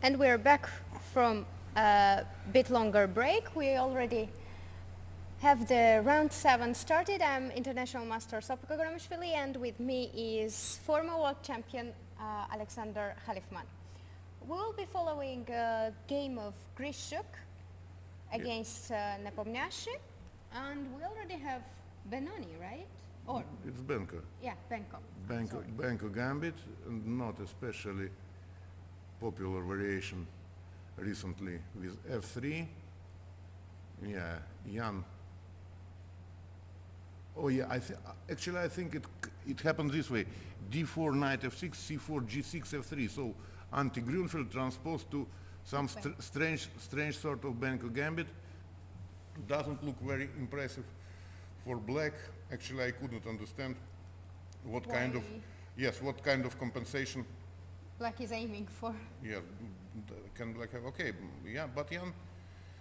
And we're back from a bit longer break. We already have the round 7 started. I'm International Master Sopiko Guramishvili, and with me is former world champion Alexander Khalifman. We will be following a game of Grischuk against Nepomiachtchi, and we already have Benoni, right? Or it's Benko. yeah, Benko. Benko Gambit, and not especially popular variation recently with F3. Yeah, Jan. Oh yeah, I think it happened this way: D4 knight F6, C4 G6 F3. So anti-Grunfeld transposed to some strange sort of Benko Gambit. Doesn't look very impressive for black. Actually, I couldn't understand what kind of compensation Black is aiming for. Yeah, can black have? Okay, yeah, but Jan.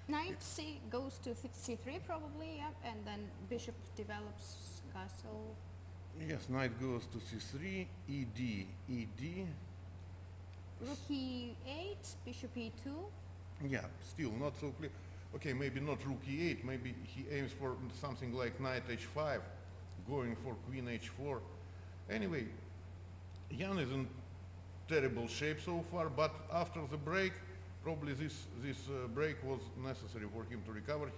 Knight C goes to C3 probably, yeah, and then bishop develops castle. Yes, knight goes to C3, ED. Rook E8, bishop E2. Yeah, still not so clear. Okay, maybe not rook E8, maybe he aims for something like knight H5, going for queen H4. Anyway, Jan is in terrible shape so far, but after the break, probably this break was necessary for him to recover.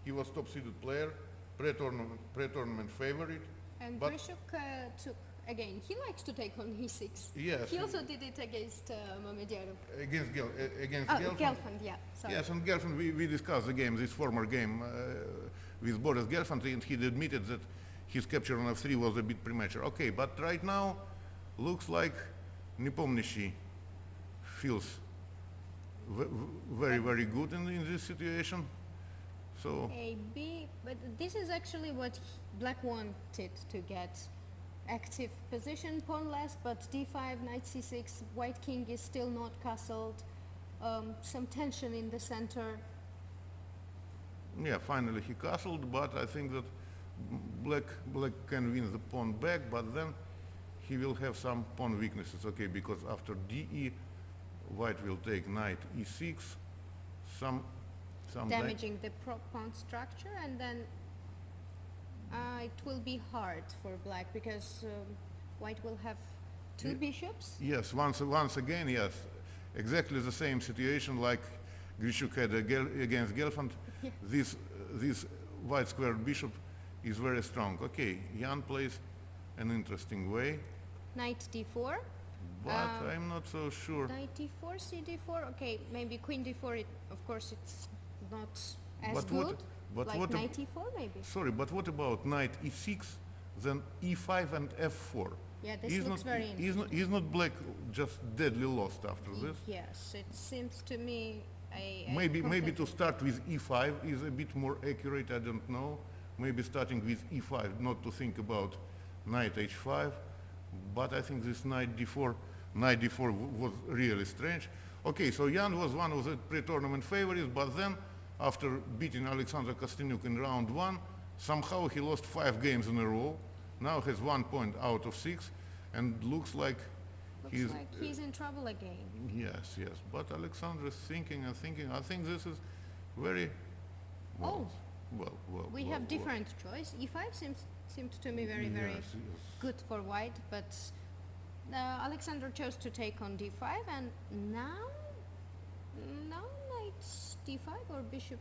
He was top-seeded player, pre-tournament favorite. And Grischuk took again. He likes to take on E6. Yes. He also did it against Mamedyanov. Against Gelfand. Gelfand, yeah. Sorry. Yes, and Gelfand, we discussed the game, this former game with Boris Gelfand, and he admitted that his capture on F3 was a bit premature. Okay, but right now, looks like Nepomiachtchi feels very good in this situation. So A, B, but this is actually what Black wanted to get. Active position, pawn less, but D5, knight C6, white king is still not castled. Some tension in the center. yeah, finally he castled, but I think that black can win the pawn back, but then he will have some pawn weaknesses, okay, because after DE, white will take knight E6, some Damaging the pawn structure, and then it will be hard for black because white will have two bishops. Yes, once again, yes, exactly the same situation like Grischuk had against Gelfand. This white square bishop is very strong. Okay, Jan plays an interesting way. Knight D4. But I'm not so sure. Knight D4, CD4. Okay, maybe Queen D4. Of course, it's not as good. Like Knight E4, maybe. Sorry, but what about Knight E6, then E5 and F4? Yeah, this looks very interesting. Is not black just deadly lost after this? Yes, it seems to me Maybe to start with E5 is a bit more accurate. I don't know. Maybe starting with E5, not to think about Knight H5. But I think this Knight D4 was really strange. Okay, so Jan was one of the pre-tournament favorites, but then after beating Alexander Kostyniuk in round 1, somehow he lost 5 games in a row. Now has 1 point out of 6, and looks like he's in trouble again. Yes. But Alexander is thinking and thinking. I think this is very well. We have different choice. E5 seemed to me very good for white, but Alexander chose to take on D5, and now knight D5 or bishop.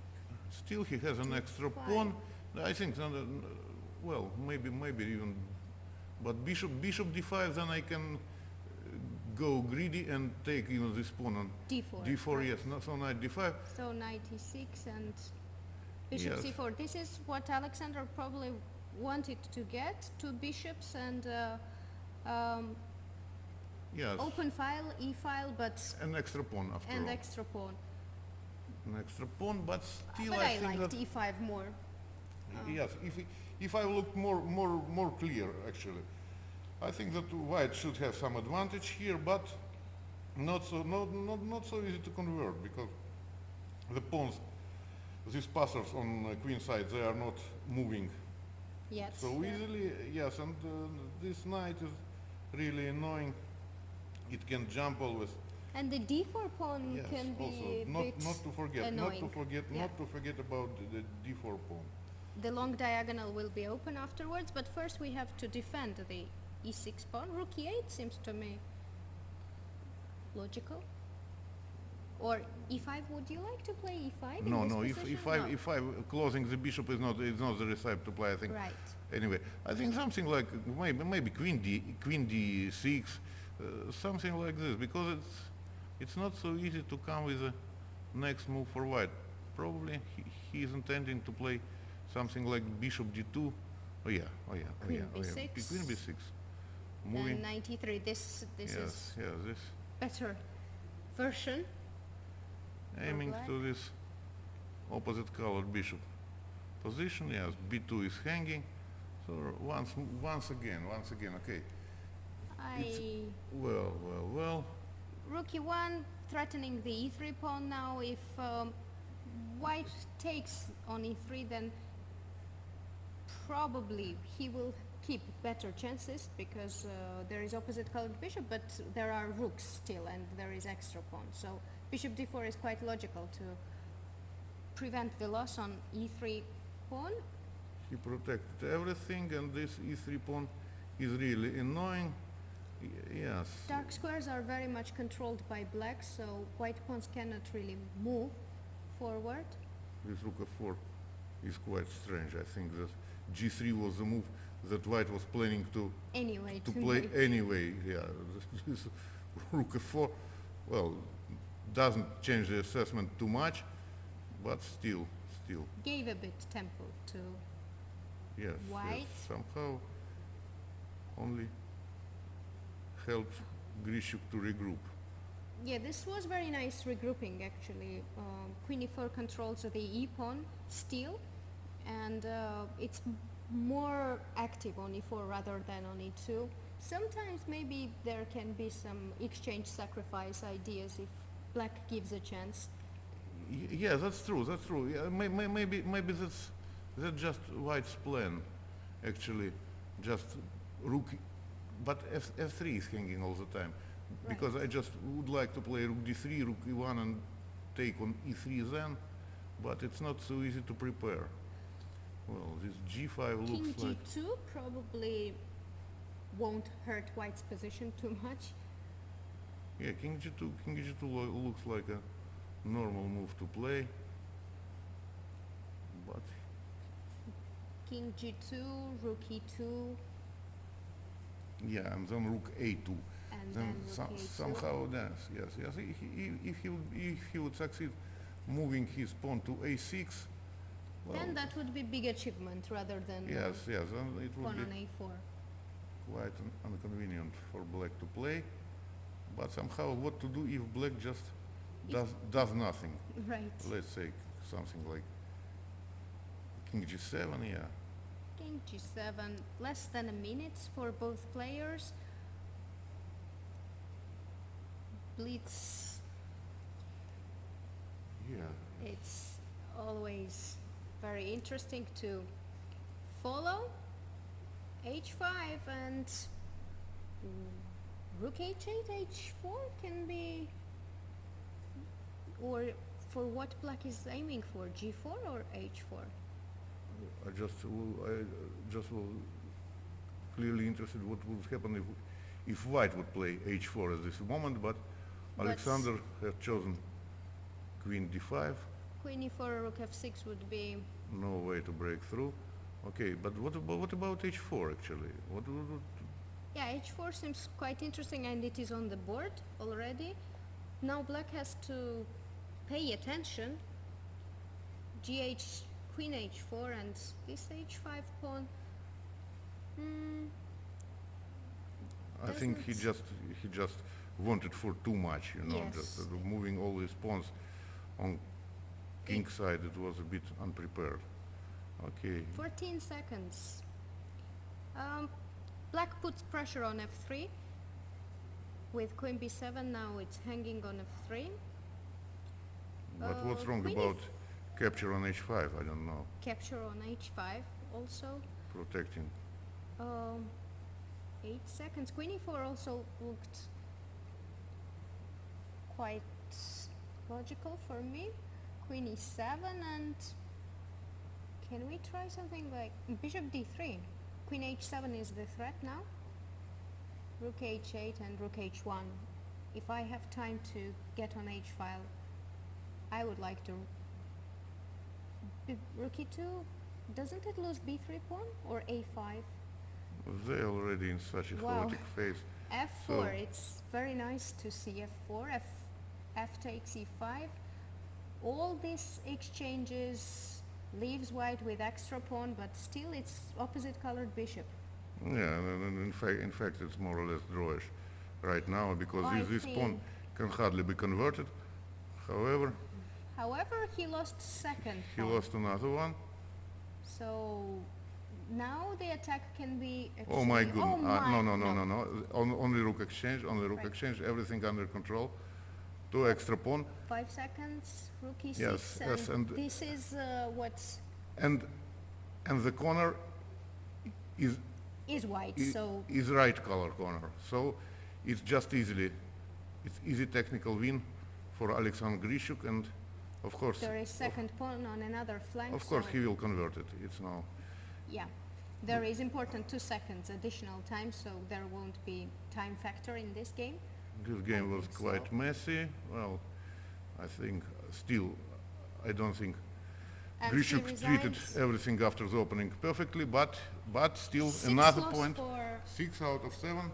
Still, he has an extra pawn. I think, maybe even, but bishop D5. Then I can go greedy and take this pawn on D4. D4, right. yes. So knight D5. So knight E6 and bishop C4. This is what Alexander probably wanted to get: 2 bishops and open file, E file, but an extra pawn after all. Extra pawn. An extra pawn, but still but I I think liked that E5 more. yes, if I look more clear actually, I think that white should have some advantage here, but not so easy to convert, because the pawns, these passers on queen side, they are not moving so easily. Yes, and this knight is really annoying. It can jump always. And the d4 pawn Yes, can be also a bit not to forget, annoying. Yeah. not to forget about the d4 pawn. The long diagonal will be open afterwards, but first we have to defend the e6 pawn. Rook e8 seems to me logical. Or e5, would you like to play e5 No, in this no. position? If closing the bishop is not the recipe to play. I think. Right. Anyway, I think something like maybe queen d6, something like this, because it's not so easy to come with the next move for white. Probably he is intending to play something like bishop d2. Queen b6. Queen b6. And 93. This yes, is yes, this better version. aiming black. to this opposite colored bishop position. Yes, b2 is hanging. So once again, okay. Well. Rook e1 threatening the e3 pawn now. If white takes on e3, then probably he will keep better chances because there is opposite colored bishop, but there are rooks still and there is extra pawn. So bishop d4 is quite logical to prevent the loss on e3 pawn. He protected everything, and this e3 pawn is really annoying. Yes. Dark squares are very much controlled by black, so white pawns cannot really move forward. This rook f4 is quite strange. I think that g3 was the move that white was planning to play make. anyway. Yeah, this rook f4, well, doesn't change the assessment too much, but still. Gave a bit tempo to Yes, white. yes, somehow only helped Grischuk to regroup. Yeah, this was very nice regrouping actually. Queen e4 controls the e pawn still, and it's more active on e4 rather than on e2. Sometimes maybe there can be some exchange sacrifice ideas if black gives a chance. Yeah, that's true. Yeah, maybe that's just white's plan, actually, just rook, but f3 is hanging all the time, because I just would like to play rook d3, rook e1, and take on e3 then, but it's not so easy to prepare. Well, this g5 King looks like g2 probably won't hurt white's position too much. yeah, king g2 looks like a normal move to play, but King g2, rook e2, yeah, and then rook a2. and Then then rook e2. somehow yes. If he would succeed moving his pawn to a6, well, Then that would be big achievement rather than yes, then it would pawn be on a4. quite inconvenient for black to play. But somehow, what to do if black just does nothing? Right. Let's say something like king g7, yeah. King g7, less than a minute for both players. Blitz, Yeah. it's always very interesting to follow. h5 and rook h8, h4 can be, or for what black is aiming for, g4 or h4? I just will clearly interested what would happen if white would play h4 at this moment, but Alexander had chosen queen d5. Queen e4, rook f6 would be, No way to break through. Okay, but what about h4 actually? yeah, h4 seems quite interesting and it is on the board already. Now black has to pay attention. Queen h4 and this h5 pawn. I think he just wanted for too much, Yes. just moving all his pawns on king side. It was a bit unprepared. Okay. 14 seconds. Black puts pressure on f3 with queen b7. Now it's hanging on f3. But what's wrong queen about capture on h5? I don't know. Capture on h5 also. Protecting. 8 seconds. Queen e4 also looked quite logical for me. Queen e7, and can we try something like bishop d3? Queen h7 is the threat now. Rook h8 and rook h1. If I have time to get on h-file, I would like to rook e2. Doesn't it lose b3 pawn or a5? They're already in such a chaotic phase. f4, So- it's very nice to see f4, f takes e5. All these exchanges leaves white with extra pawn, but still it's opposite colored bishop. Yeah, and in fact, it's more or less drawish right now because I this pawn think- can hardly be converted. However, However, he lost second he pawn. lost another one. So now the attack can be Oh my actually- goodness! my- No. Only rook exchange. Only rook Right. exchange. Everything under control. Two extra pawn. 5 seconds, rook e6, Yes, and- this is what's And the corner is white, so is right color corner. So it's just it's easy technical win for Alexander Grischuk, and of course, there is second pawn on another flank. of course so he will convert it. It's no. yeah, there is important 2 seconds additional time, so there won't be time factor in this game. This game was think so. quite messy. Well, I think still, I don't think And he Grischuk treated resigns. everything after the opening perfectly, but still 6 another loss point. for 6 out of 7.